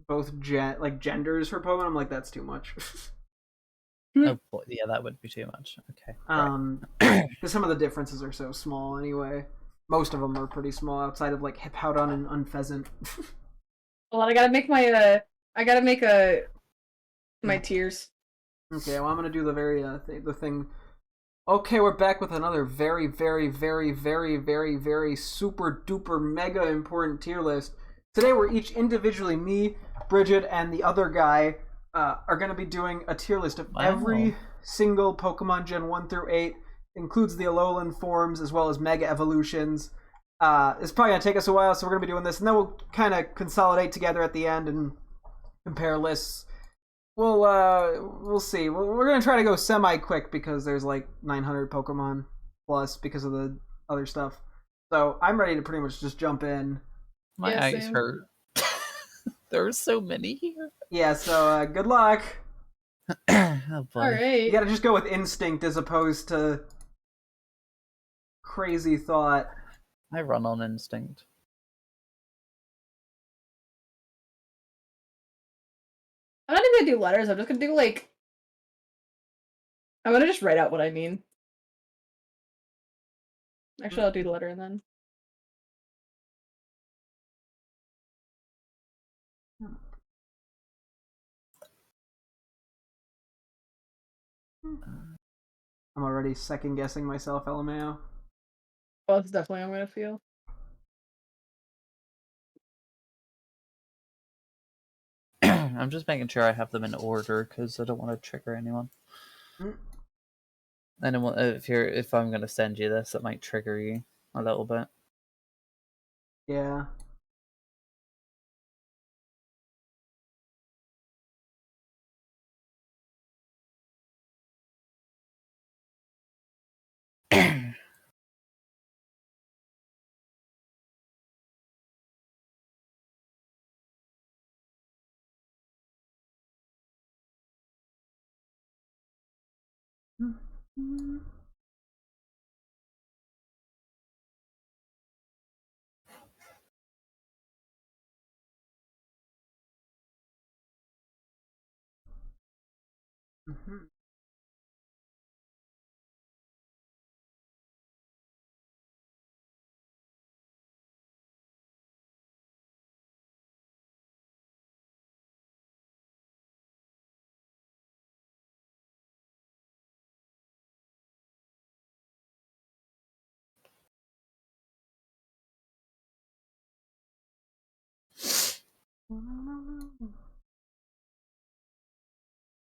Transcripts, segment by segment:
both genders for Pokemon. I'm like, that's too much. Oh boy, yeah, that would be too much. Okay, right. Because some of the differences are so small anyway. Most of them are pretty small outside of like Hippowdon and Unpheasant. Hold on, I gotta make my tiers. Okay, well I'm gonna do the thing. Okay, we're back with another very, very, very, very, very, very super duper mega important tier list. Today we're each individually, me, Bridget, and the other guy, are going to be doing a tier list of every single Pokemon Gen 1 through 8. Includes the Alolan forms as well as Mega Evolutions. It's probably going to take us a while, so we're going to be doing this, and then we'll kind of consolidate together at the end and compare lists. We'll see. We're gonna try to go semi-quick because there's like 900 Pokemon plus because of the other stuff. So I'm ready to pretty much just jump in. My eyes hurt. There are so many here. Yeah. So good luck. Oh boy. All right. You gotta just go with instinct as opposed to crazy thought. I run on instinct. I'm not even gonna do letters. I'm just gonna do like. I'm gonna just write out what I mean. Actually, I'll do the letter and then. I'm already second guessing myself, LMAO. Well, that's definitely how I'm gonna feel. I'm just making sure I have them in order because I don't want to trigger anyone. And if I'm gonna send you this, it might trigger you a little bit. Yeah.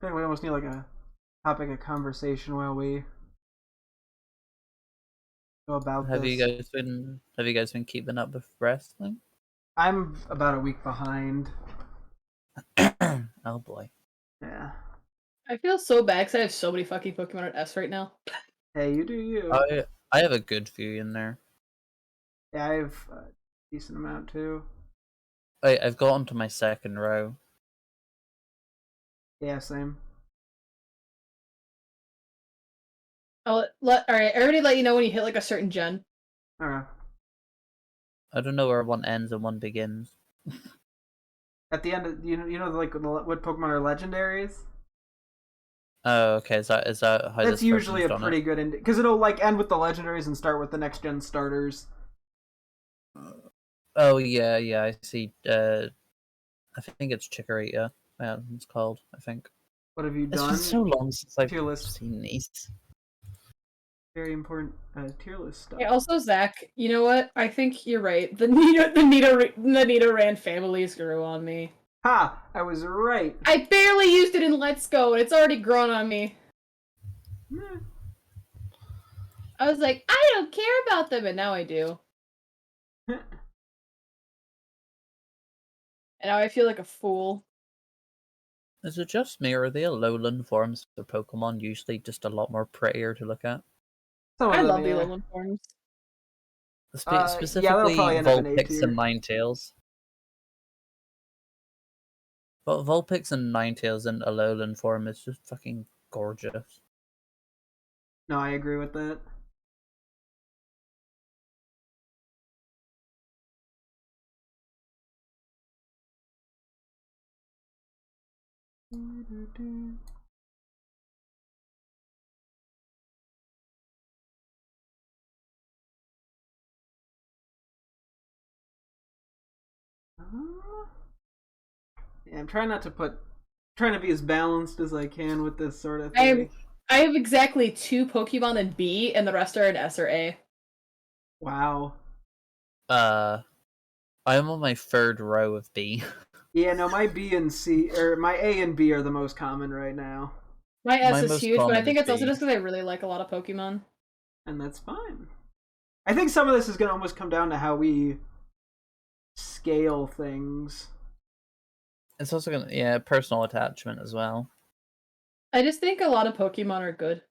I think we almost need like a topic of conversation while we go about Have this. you guys been keeping up with wrestling? I'm about a week behind. Oh boy. Yeah. I feel so bad because I have so many fucking Pokemon at S right now. Hey, you do you. I have a good few in there. Yeah, I have a decent amount too. I've gotten to my second row. Yeah, same. All right, I already let you know when you hit like a certain gen. Okay. I don't know where one ends and one begins. At the end, you know, like what Pokemon are legendaries. Oh, okay. Is that how That's this usually a person's done pretty good because it'll like end with the legendaries and start with the next gen starters. Oh yeah, I see. I think it's Chikorita. Yeah, it's called. I think. What have you It's done? been so long since I've Tier list. seen these. Very important tier list stuff. Yeah, also, Zach, you know what? I think you're right. The Nidoran families grew on me. Ha! I was right. I barely used it in Let's Go, and it's already grown on me. I was like, I don't care about them, and now I do. And now I feel like a fool. Is it just me, or are the Alolan forms of Pokemon usually just a lot more prettier to look at? I love the Alolan forms. Specifically, Vulpix and Ninetales. But Vulpix and Ninetales in Alolan form is just fucking gorgeous. No, I agree with that. Yeah, I'm trying not to trying to be as balanced as I can with this sort of I thing. have exactly 2 Pokemon in B, and the rest are in S or A. Wow. I'm on my third row of B. Yeah, no, my B and C, or my A and B are the most common right now. My S My is most huge, but I common think is it's also B. just because I really like a lot of Pokemon. And that's fine. I think some of this is going to almost come down to how we scale things. It's also gonna, yeah, personal attachment as well. I just think a lot of Pokemon are good.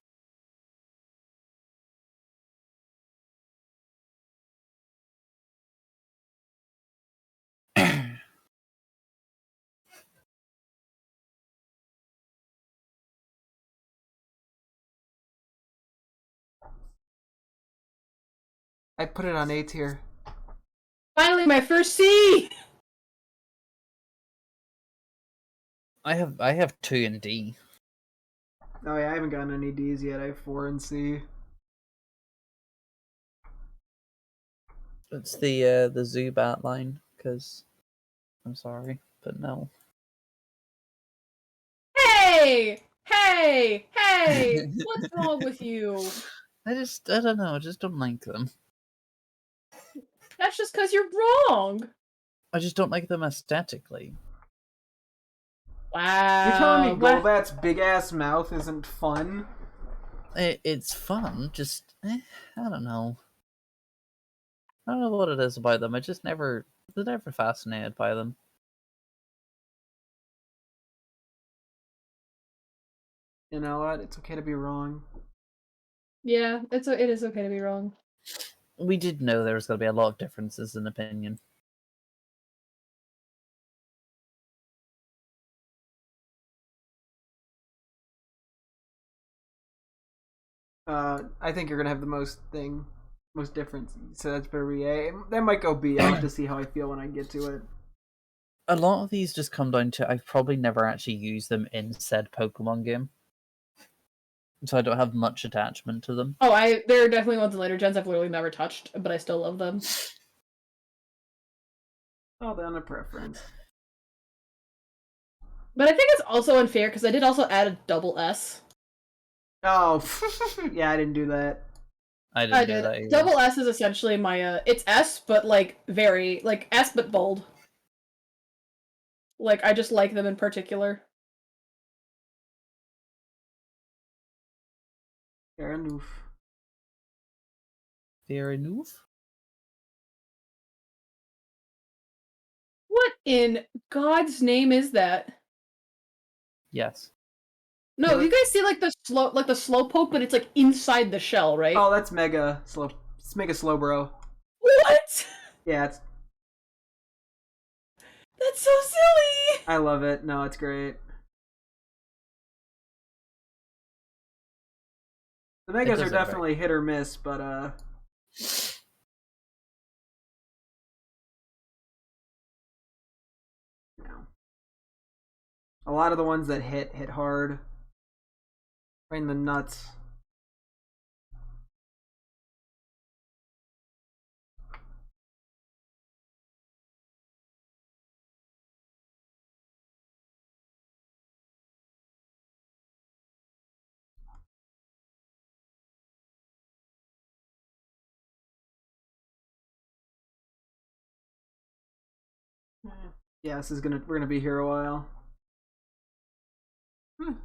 I put it on A tier. Finally, my first C! I have 2 in D. Oh yeah, I haven't gotten any D's yet. I have 4 in C. It's the Zubat line, because I'm sorry, but no. Hey! Hey! Hey! What's wrong with you? I don't know, I just don't like them. That's just because you're wrong! I just don't like them aesthetically. You're telling me Wow. Golbat's big ass mouth isn't fun? It's fun, just I don't know. I don't know what it is about them. I was never fascinated by them. You know what? It's okay to be wrong. Yeah, it is okay to be wrong. We did know there was going to be a lot of differences in opinion. I think you're gonna have the most difference. So that's better be A. That might go B. I'll have to see how I feel when I get to it. A lot of these just come down to I've probably never actually used them in said Pokemon game, so I don't have much attachment to them. Oh, there are definitely ones in later gens I've literally never touched, but I still love them. All down to preference. But I think it's also unfair because I did also add a double S. Oh, yeah, I didn't do that. I didn't do that either. Double S is essentially my it's S, but like very like S but bold. Like I just like them in particular. Fair enough. Fair enough. What in God's name is that? Yes. No, you guys see like the slowpoke, but it's like inside the shell, right? Oh, that's Mega Slow. It's Mega Slowbro. What? Yeah, That's so silly. I love it. No, it's great. The Megas are definitely hit or miss, but you know, a lot of the ones that hit hard, right in the nuts. Yeah, we're gonna be here a while.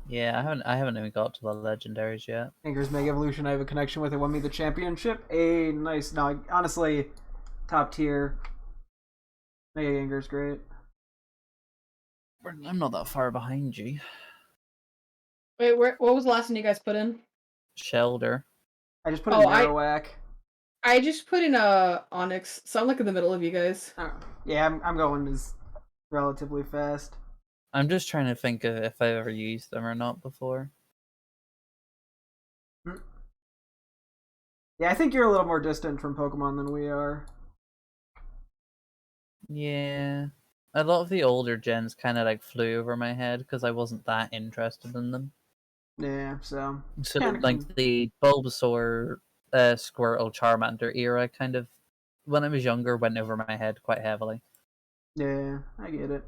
Yeah, I haven't even got to the legendaries yet. Anger's Mega Evolution, I have a connection with it, won me the championship. Nice. No, honestly, top tier. Mega Anger's great. I'm not that far behind you. Wait, what was the last one you guys put in? Shelter. I just put in Marowak. I just put in Onyx, so I'm like in the middle of you guys. Oh, yeah, I'm going as relatively fast. I'm just trying to think of if I've ever used them or not before. Yeah, I think you're a little more distant from Pokemon than we are. Yeah. A lot of the older gens kind of like flew over my head because I wasn't that interested in them. Yeah, so So kinda like the Bulbasaur, Squirtle, Charmander era kind of, when I was younger, went over my head quite heavily. yeah, I get it.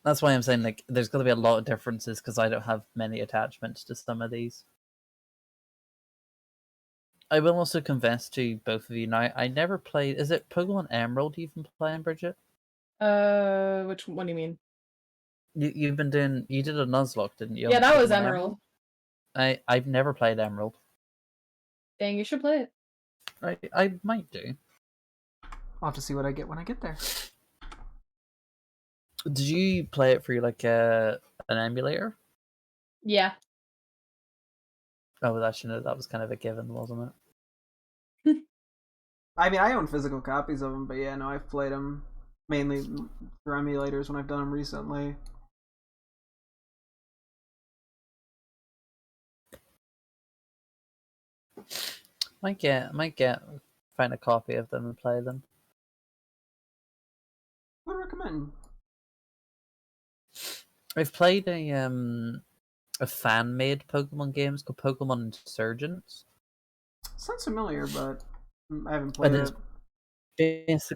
That's why I'm saying like there's going to be a lot of differences because I don't have many attachments to some of these. I will also confess to both of you now, I never played. Is it Pokemon Emerald you've been playing, Bridget? Which what do you mean? You've been doing. You did a Nuzlocke, didn't you? Yeah, On that was Pokemon Emerald. I've never played Emerald. Dang, you should play it. I might do. I'll have to see what I get when I get there. Did you play it through like an emulator? Yeah. Oh, that was kind of a given, wasn't it? I mean, I own physical copies of them, but yeah, no, I've played them mainly through emulators when I've done them recently. Might get find a copy of them and play them. Would recommend. I've played a fan made Pokemon games called Pokemon Insurgents. Sounds familiar, but I haven't played And it. it's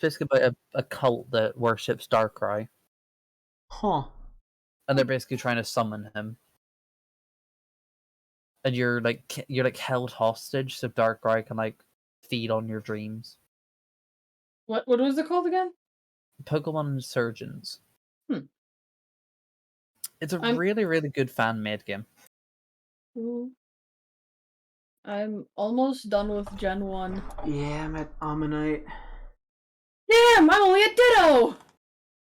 basically about a cult that worships Darkrai, Huh. and they're basically trying to summon him. And you're like held hostage, so Darkrai can like feed on your dreams. What was it called again? Pokemon Insurgents. Hmm. It's a I'm really, really good fan made game. Ooh. I'm almost done with Gen 1. Yeah, I'm at Ammonite. Damn, I'm only at Ditto!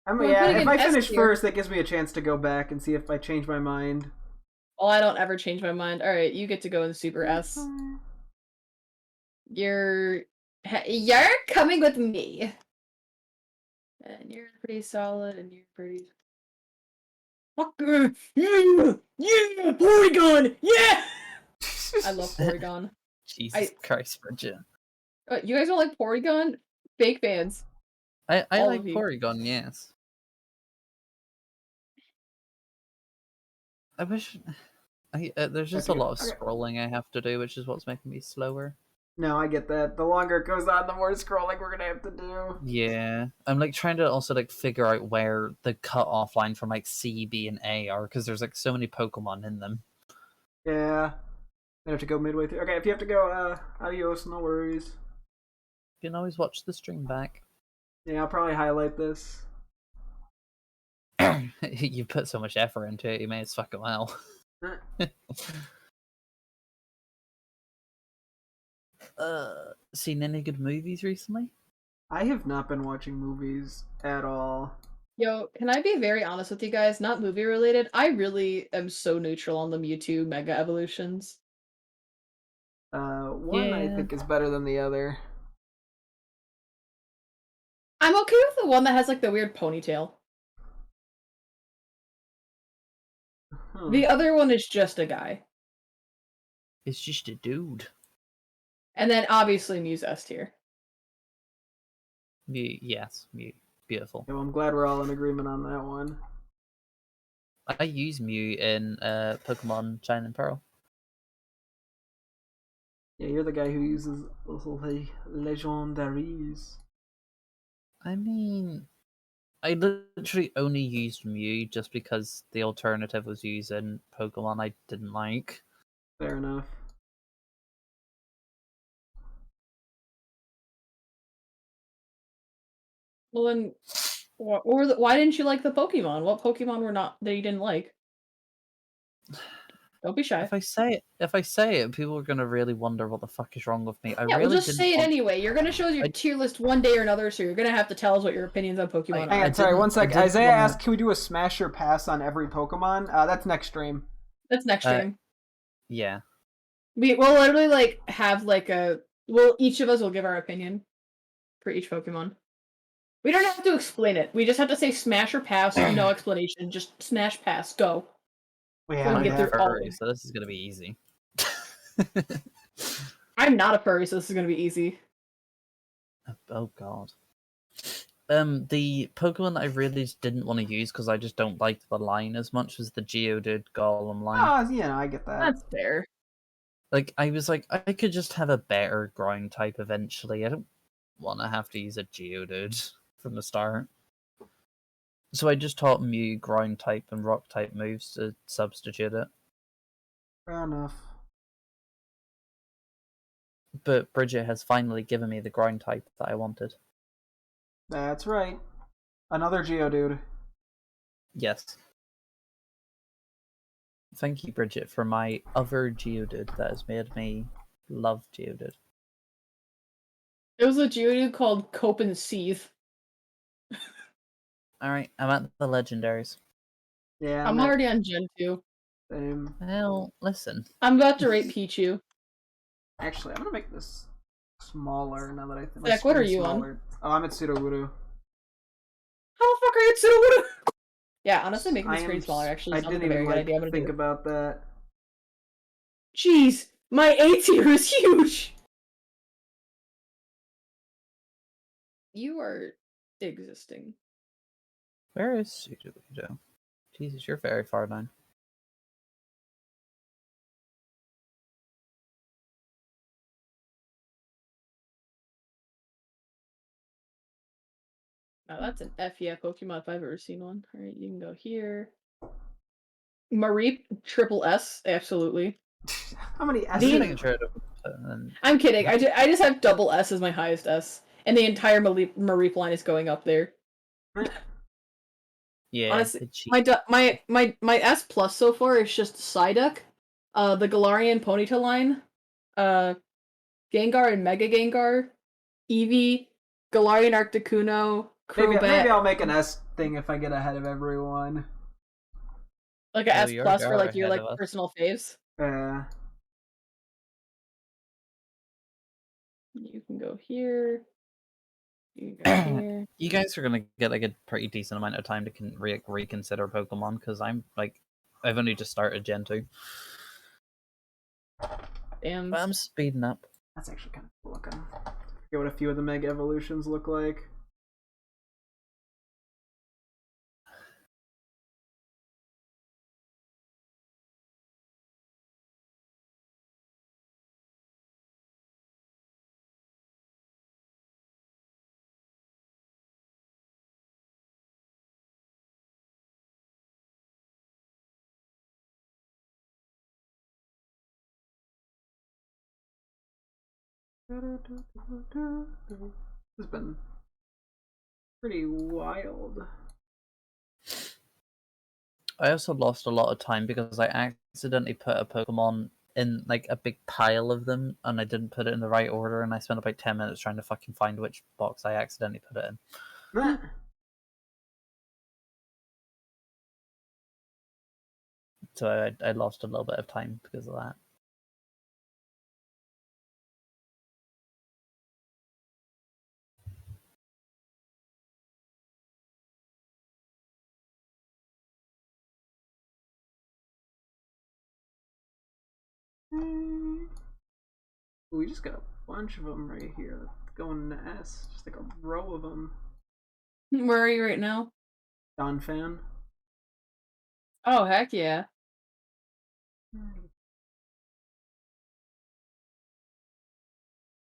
I'm Well, I'm yeah. putting If an I S finish tier. first, that gives me a chance to go back and see if I change my mind. Oh, I don't ever change my mind. Alright, you get to go in Super S. You're coming with me. And you're pretty solid, and you're pretty. Fuck yeah! Yeah! Porygon! Yeah! I love Porygon. Jesus Christ, Bridget. You guys don't like Porygon? Fake fans. I All like of you. Porygon, yes. I wish there's just a lot of Okay. scrolling I have to do, which is what's making me slower. No, I get that. The longer it goes on, the more scrolling we're gonna have to do. Yeah, I'm like trying to also like figure out where the cut off line from like C, B, and A are because there's like so many Pokemon in them. Yeah. I have to go midway through. Okay, if you have to go, adios, no worries. You can always watch the stream back. Yeah, I'll probably highlight this. You put so much effort into it, you may as fucking well. Seen any good movies recently? I have not been watching movies at all. Yo, can I be very honest with you guys? Not movie related. I really am so neutral on the Mewtwo Mega Evolutions. One I Yeah. think is better than the other. I'm okay with the one that has like the weird ponytail. Huh. The other one is just a guy. It's just a dude. And then obviously Mew's S tier. Mew, yes, Mew. Beautiful. Yeah, well, I'm glad we're all in agreement on that one. I use Mew in Pokemon Shine and Pearl. Yeah, you're the guy who uses the legendaries. I mean, I literally only used Mew just because the alternative was using Pokemon I didn't like. Fair enough. Well then, why didn't you like the Pokemon? What Pokemon were not that you didn't like? Don't be shy. If I say it, people are gonna really wonder what the fuck is wrong with me. I Yeah, really well, just didn't say it want... anyway. You're gonna show us your I- tier list one day or another, so you're gonna have to tell us what your opinions on Pokemon Hang are. on, sorry, one I sec. didn't Isaiah wanna- asked, can we do a smash or pass on every Pokemon? That's next stream. That's next stream. Yeah. We'll literally like have like a each of us will give our opinion for each Pokemon. We don't have to explain it. We just have to say smash or pass, no explanation. Just smash, pass, go. We So we have can get through all of furry, them. so this is gonna be easy. I'm not a furry, so this is gonna be easy. Oh god. The Pokemon I really just didn't want to use because I just don't like the line as much as the Geodude Golem line. Oh, yeah, I get that. That's fair. Like, I was like, I could just have a better ground type eventually. I don't want to have to use a Geodude from the start. So I just taught Mew ground type and rock type moves to substitute it. Fair enough. But Bridget has finally given me the ground type that I wanted. That's right. Another Geodude. Yes. Thank you, Bridget, for my other Geodude that has made me love Geodude. It was a Geodude called Cope and Seethe. Alright, I'm at the legendaries. Yeah, I'm already on Gen 2. Same. Well, listen. I'm about to rate Pichu. Actually, I'm gonna make this smaller now that I think. Zach, what are you on? Oh, I'm at Sudowoodo. How the fuck are you at Sudowoodo? Yeah, honestly, making the screen smaller actually I sounds like didn't a very even good idea. I'm gonna think do it. about that. Jeez, my A tier is huge! You are existing. Where is Sudowoodo? Jesus, you're very far down. Now that's an F yeah Pokemon if I've ever seen one. Alright, you can go here. Mareep, triple S, absolutely. How many I'm S's? getting try to I'm kidding. I just have double S as my highest S, and the entire Mareep line is going up there. Yeah, Honestly, the my S plus so far is just Psyduck, the Galarian Ponyta line, Gengar and Mega Gengar, Eevee, Galarian Articuno, Maybe Crobat, I'll make an S thing if I get ahead of everyone. like a Oh, S you plus for are like your ahead like of us. personal faves. Uh, You can go here. You can go here. You guys are gonna get like a pretty decent amount of time to reconsider Pokemon because I'm like, I've only just started Gen 2. Damn. But I'm speeding up. that's actually kind of cool looking. I forget what a few of the Mega Evolutions look like. It's been pretty wild. I also lost a lot of time because I accidentally put a Pokemon in like a big pile of them and I didn't put it in the right order and I spent about 10 minutes trying to fucking find which box I accidentally put it in. So I lost a little bit of time because of that. We just got a bunch of them right here going to S. Just like a row of them. Where are you right now? Don fan. Oh heck yeah.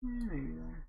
Maybe there.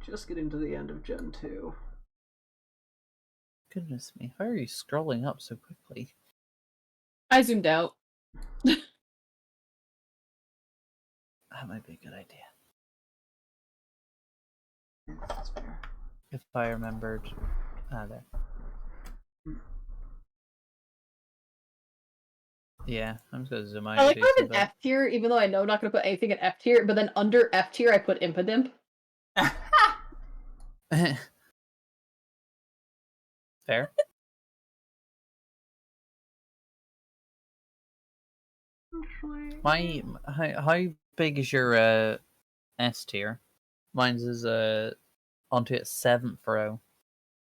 Just getting to the end of Gen 2. Goodness me, how are you scrolling up so quickly? I zoomed out. That might be a good idea. Yeah, that's fair. If I remembered. There. Yeah, I'm just gonna zoom out. I like a how I'm decent in F tier, even though I know I'm not gonna put anything in F tier, but then under F tier I put Impidimp. bit. Fair. How big is your S tier? Mine's is onto its 7th row.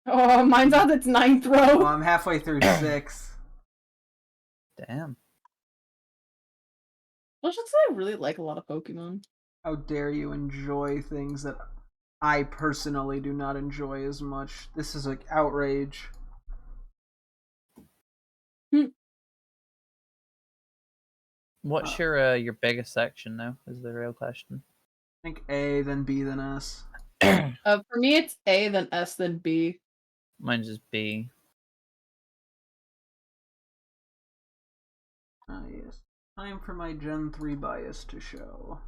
Oh, mine's on its 9th row. Oh, I'm halfway through 6. Damn. Well, just I really like a lot of Pokemon. How dare you enjoy things that I personally do not enjoy as much? This is like outrage. What's your biggest section now? Is the real question. I think A, then B, then S. For me, it's A, then S, then B. Mine's just B. Ah, yes. Time for my Gen 3 bias to show.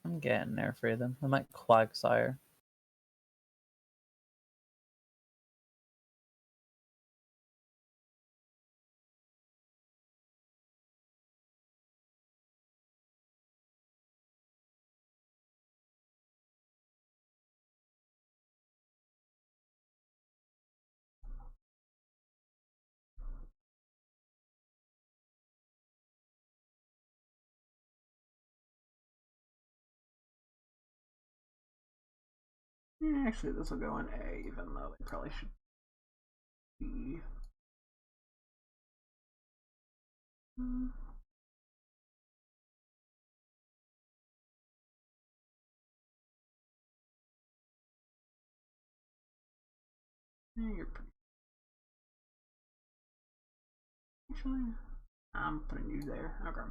I'm getting there for them. I'm at Quagsire. Yeah, actually, this will go in A, even though they probably should be. Yeah, you're pretty. Actually, I'm putting you there. Okay.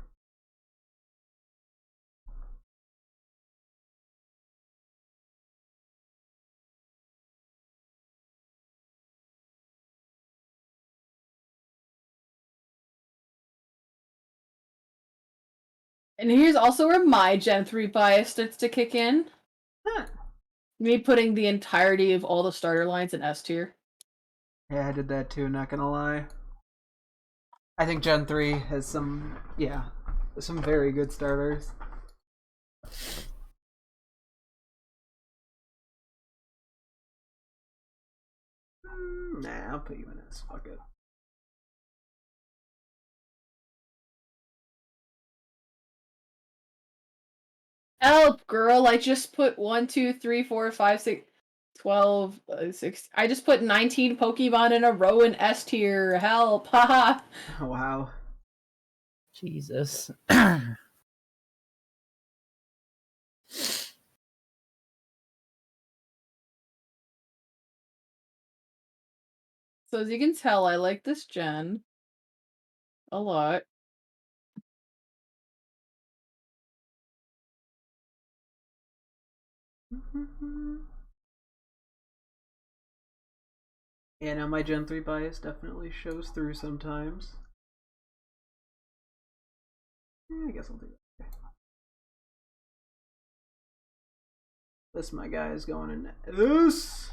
And here's also where my Gen 3 bias starts to kick in. Huh. Me putting the entirety of all the starter lines in S tier. Yeah, I did that too, not gonna lie. I think Gen 3 has some very good starters. Nah, I'll put you in S. Fuck it. Help, girl! I just put 1, 2, 3, 4, 5, 6, 12, 6. I just put 19 Pokemon in a row in S tier. Help! Haha! Wow. Jesus. So as you can tell, I like this gen a lot. Yeah, now my Gen 3 bias definitely shows through sometimes. Yeah, I guess I'll do that. This, my guy, is going in this.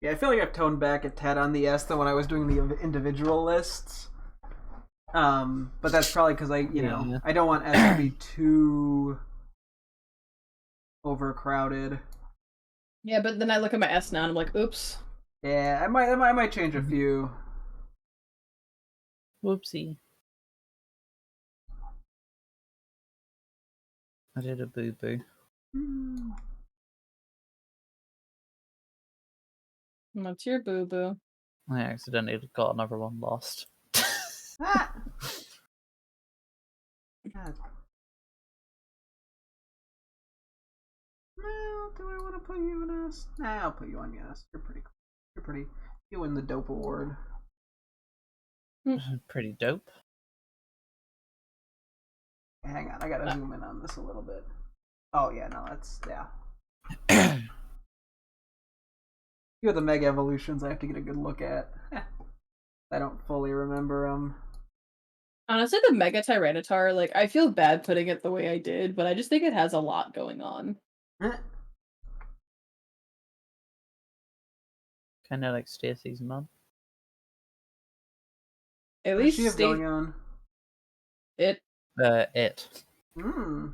Yeah, I feel like I've toned back a tad on the S than when I was doing the individual lists. But that's probably because Yeah. I don't want S to be too overcrowded. Yeah, but then I look at my S now and I'm like, oops. Yeah, I might change a few. Whoopsie. I did a boo-boo. What's your boo-boo? I accidentally got another one lost. Ah! God. No, do I want to put you in S? Nah, I'll put you on yes. You're pretty cool. You're pretty. You win the dope award. Pretty dope. Hang on, I gotta zoom in on this a little bit. Oh yeah, no, that's yeah. You have the Mega Evolutions I have to get a good look at. I don't fully remember them. Honestly, the Mega Tyranitar, like, I feel bad putting it the way I did, but I just think it has a lot going on. Kind of like Stacy's mum. At What does she least have going on? it. It. Hmm.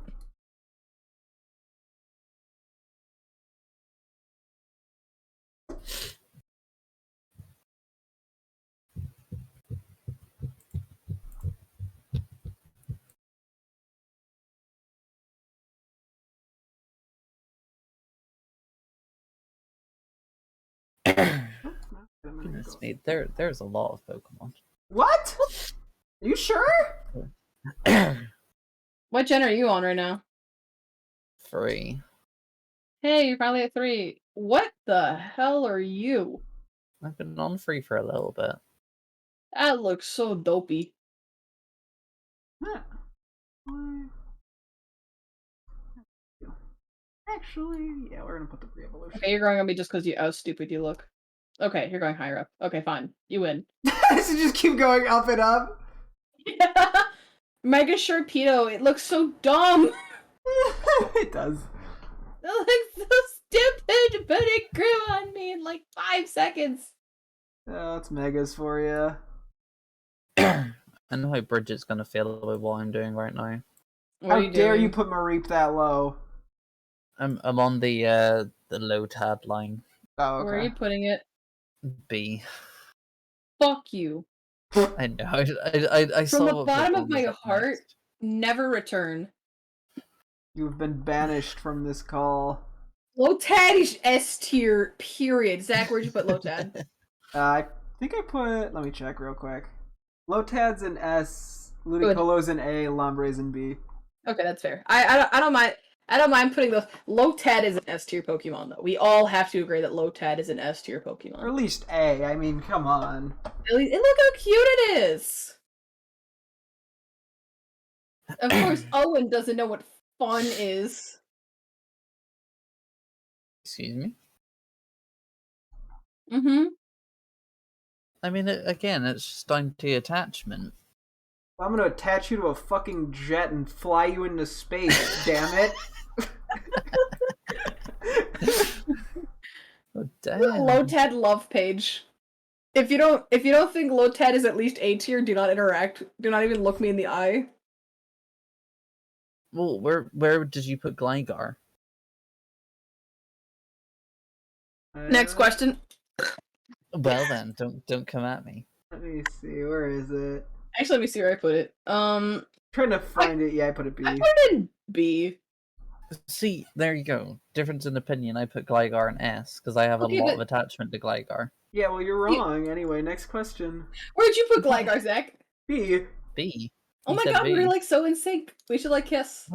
Goodness me, there's a lot of Pokemon. What? Are you sure? What gen are you on right now? 3. Hey, you're finally at 3. What the hell are you? I've been on 3 for a little bit. That looks so dopey. Huh. Actually, yeah, we're gonna put the pre-evolution. Okay, you're going on me just because you how stupid you look. Okay, you're going higher up. Okay, fine. You win. So just keep going up and up. Mega Sharpedo, it looks so dumb. It does. It looks so stupid, but it grew on me in like 5 seconds. Oh, it's megas for you. I know how Bridget's gonna feel about what I'm doing right now. What How are you dare doing? you put Mareep that low? I'm on the low tab line. Oh, okay. Where are you putting it? B. Fuck you. I know. I saw From the what bottom Pokemon of my was up heart, next. never return. You've been banished from this call. Lotad is S tier, period. Zach, where'd you put Lotad? I think I put. Let me check real quick. Lotad's an S, Ludicolo's an A, Lombre's an B. Okay, that's fair. I don't mind. I don't mind putting those. Lotad is an S tier Pokemon, though. We all have to agree that Lotad is an S tier Pokemon. Or at least A. I mean, come on. And look how cute it is. Of course, Owen doesn't know what fun is. Excuse me? Mm-hmm. I mean, again, it's just down to attachment. I'm gonna attach you to a fucking jet and fly you into space, damn it. Oh, damn. Lotad love page. If you don't think Lotad is at least A tier, do not interact. Do not even look me in the eye. Well, where did you put Gligar? Next question. Well then, don't come at me. Let me see, where is it? Actually, let me see where I put it. Trying to find it. Yeah, I put it B. I put it in B. See, there you go. Difference in opinion. I put Gligar in S because I have Okay, a lot but- of attachment to Gligar. Yeah, well, you're wrong. Anyway, next question. Where'd you put Gligar, Zach? B. B. Oh You my said god, B. we're like so in sync. We should like kiss.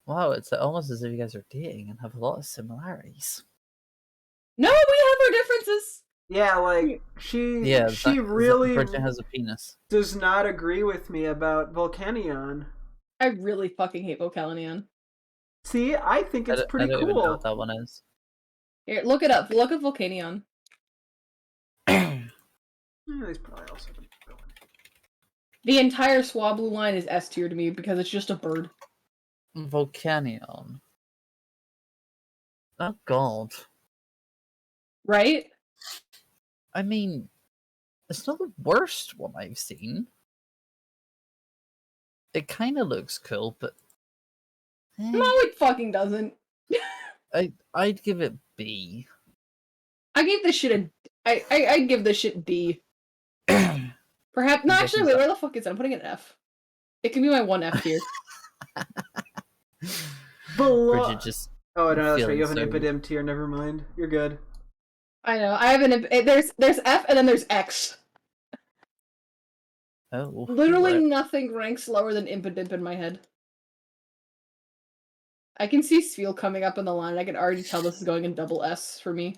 Wow, it's almost as if you guys are dating and have a lot of similarities. No, we have our differences. Yeah, like, she Yeah, really Bridget has a penis. does not agree with me about Volcanion. I really fucking hate Vocalion. See, I think it's pretty I don't even know cool. what that one is. Here, look it up. Look at Volcanion. Yeah, these probably also. The entire Swablu line is S tier to me because it's just a bird. Volcanion. Oh god. Right? I mean, it's not the worst one I've seen. It kind of looks cool, but No, it fucking doesn't. I'd give it B. I gave this shit a. I give this shit D. Perhaps. No, I'm actually, guessing wait. so. Where the fuck is it? I'm putting it in F. It can be my one F tier. Bridget just. Oh no, that's right. feeling You have an so- Impidimp tier. Never mind. You're good. I know. I have an. There's F and then there's X. Oh. Literally right. nothing ranks lower than Impidimp in my head. I can see Sfeel coming up in the line. I can already tell this is going in double S for me.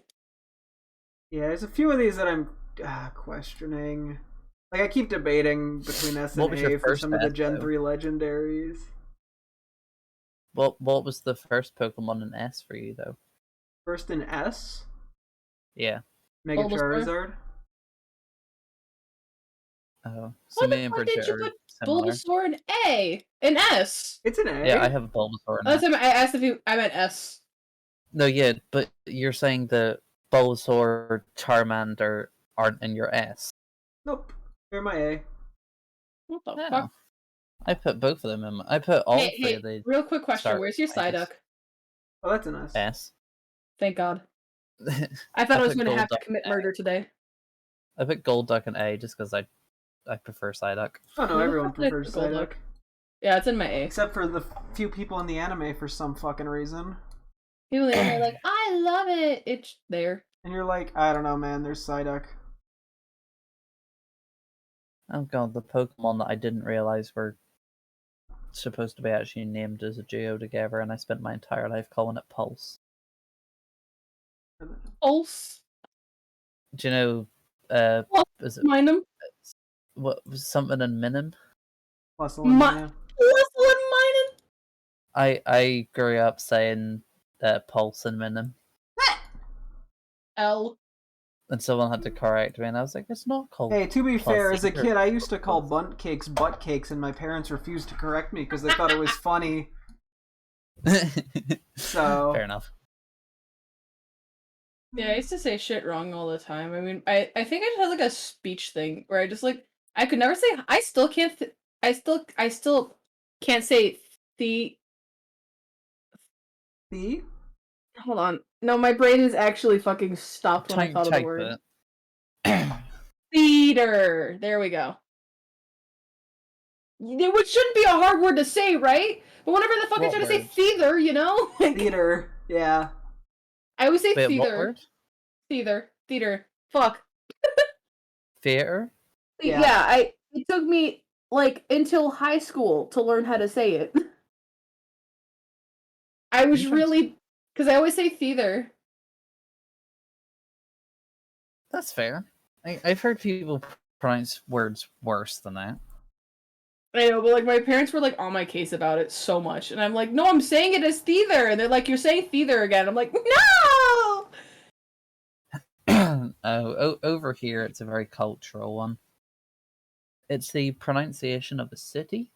Yeah, there's a few of these that I'm questioning. Like, I keep debating between S What and was A your for first some of the S, Gen though? 3 legendaries. What was the first Pokemon in S for you though? First in S, Yeah. Mega Bulbasaur. Charizard. Oh, so Why the me and fuck Bridget did you are put similar. Bulbasaur in A? In S? It's an A. Yeah, I have a Bulbasaur in Last S. time I asked if I meant S. No, yeah, but you're saying that Bulbasaur, Charmander aren't in your S. Nope. They're my A. What the Yeah. fuck? I put both of them in. I put all three Hey, of the real quick question. start Where's your types. Psyduck? Oh, that's an S. S. Thank God. I thought I was put going to have to Golduck commit in murder today. A. I put Golduck in A just because I prefer Psyduck. Oh no, Where the everyone fuck did I prefers put Golduck? Psyduck. Yeah, it's in my A. Except for the few people in the anime for some fucking reason. People in there are like, I love it. It's there. And you're like, I don't know, man, there's Psyduck. Oh god, the Pokemon that I didn't realize were supposed to be actually named as a duo together, and I spent my entire life calling it Pulse. Pulse. Do you know? Well, Is it mind them. what was something in Minim? Muscle and yeah. Wouldn't mind them. I grew up saying Pulse and Minim, L. and someone had to correct me, and I was like, "It's not called." Hey, to be Plus fair, as a either. kid, I used to call bunt cakes butt cakes, and my parents refused to correct me because they thought it was funny. So Fair enough. Yeah, I used to say shit wrong all the time. I mean, I think I just had like a speech thing where I just like I could never say. I still can't. I still can't say the. the Hold on. No, my brain is actually fucking stopped when I thought of the Type word. it. Theater. There we go. Which shouldn't be a hard word to say, right? But whenever the fuck I What try to say word? theater, you know? Like, theater, yeah. I always say Wait, what theater. word? Theater. Fuck. Theater? Yeah. It took me like until high school to learn how to say it. I was really because I always say theater. That's fair. I've heard people pronounce words worse than that. I know, but like my parents were like on my case about it so much, and I'm like, no, I'm saying it as theater, and they're like, you're saying theater again. I'm like, no. Over here, it's a very cultural one. It's the pronunciation of a city.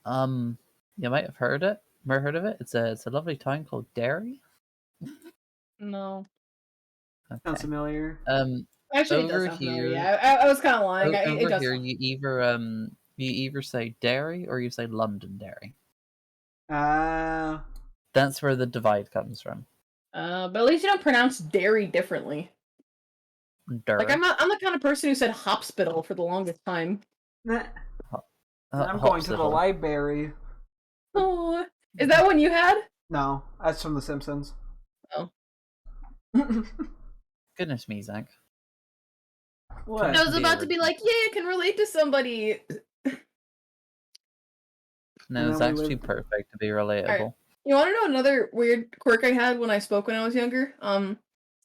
You might have heard it. Ever heard of it? It's a lovely town called Derry. No. Sounds Okay. familiar. Actually, it does Over sound familiar. here, Yeah, I was kind of lying. It over does. here, you either say Derry or you say Londonderry. That's where the divide comes from. But at least you don't pronounce dairy differently. Derry. Like I'm the kind of person who said hospital for the longest time. Nah. I'm going to the library. Oh, is that one you had? No, that's from The Simpsons. Oh. Goodness me, Zach. What? I was about to be like, yeah, I can relate to somebody. No, Zach's too perfect to be relatable. Right. You want to know another weird quirk I had when I spoke when I was younger?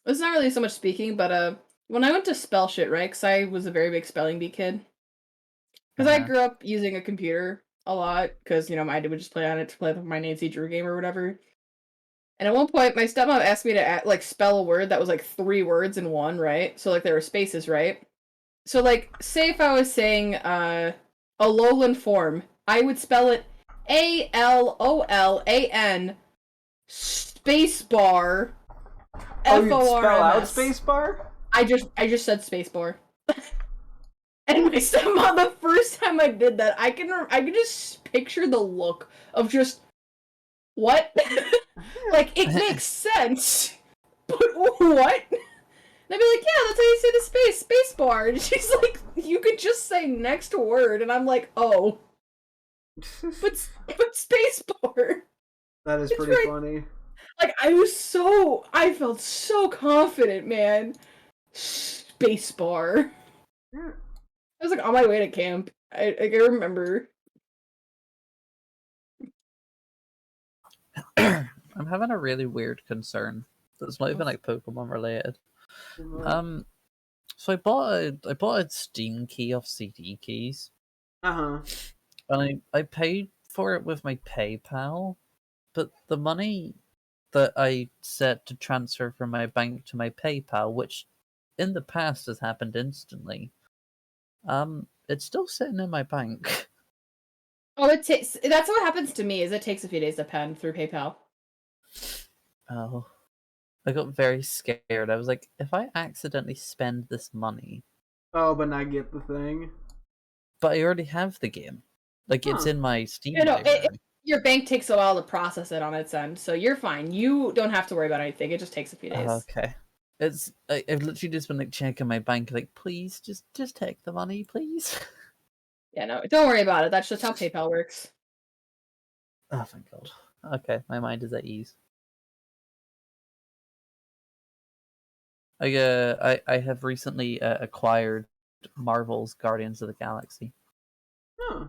It's not really so much speaking, but when I went to spell shit, right? Because I was a very big spelling bee kid. Because I grew up using a computer a lot, because my dad would just play on it to play my Nancy Drew game or whatever. And at one point, my stepmom asked me to spell a word that was like 3 words in one, right? So like there were spaces, right? So like, say if I was saying a lowland form, I would spell it ALOLAN spacebar Oh, you'd spell out FORMS. spacebar? I just said spacebar. And my stepmom, the first time I did that, I can just picture the look of just what? Like, it makes sense, but what? And I'd be like, yeah, that's how you say the space bar. And she's like, you could just say next word, and I'm like, oh, but space bar. That is pretty funny. Like, I felt so confident, man. Space bar. Yeah. I was like on my way to camp. I remember. I'm having a really weird concern. That's not even like Pokemon related. So I bought a Steam key off CD Keys, Uh-huh. and I paid for it with my PayPal, but the money that I set to transfer from my bank to my PayPal, which in the past has happened instantly, it's still sitting in my bank. Oh, it takes. That's what happens to me. Is it takes a few days to pen through PayPal. Oh, I got very scared. I was like, if I accidentally spend this money, Oh, but not get the thing. but I already have the game, like it's Huh. in my Steam You know, library. your bank takes a while to process it on its end, so you're fine. You don't have to worry about anything. It just takes a few days. Okay. I've literally just been like checking my bank, like please just take the money, please. Yeah, no, don't worry about it. That's just how PayPal works. Oh thank God. Okay, my mind is at ease. I have recently acquired Marvel's Guardians of the Galaxy. Huh.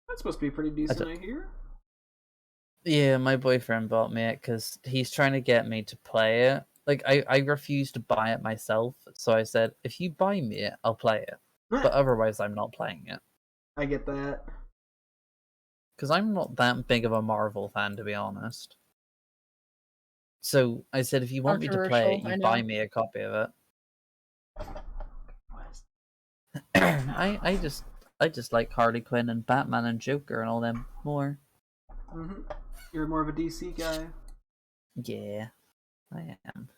That's supposed to be pretty decent, I hear. Yeah, my boyfriend bought me it because he's trying to get me to play it. Like I refused to buy it myself, so I said, if you buy me it, I'll play it. But otherwise, I'm not playing it. I get that. Because I'm not that big of a Marvel fan, to be honest. So I said, if you want me to play it, Controversial, I you know. buy me a copy of it. I just like Harley Quinn and Batman and Joker and all them more. Mm-hmm. You're more of a DC guy. Yeah, I am.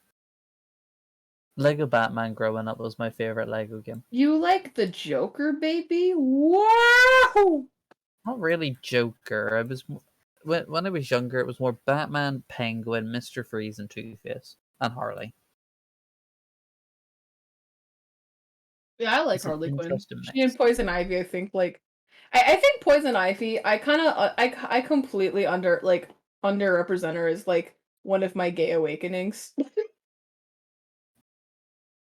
Lego Batman growing up was my favorite Lego game. You like the Joker, baby? Wow! Not really Joker. I was when I was younger, it was more Batman, Penguin, Mr. Freeze, and Two-Face, and Harley. Yeah, I like It's an Harley Quinn. interesting She and mix. Poison Ivy, I think, like, I think Poison Ivy, I kind of, I completely underrepresent her as like one of my gay awakenings.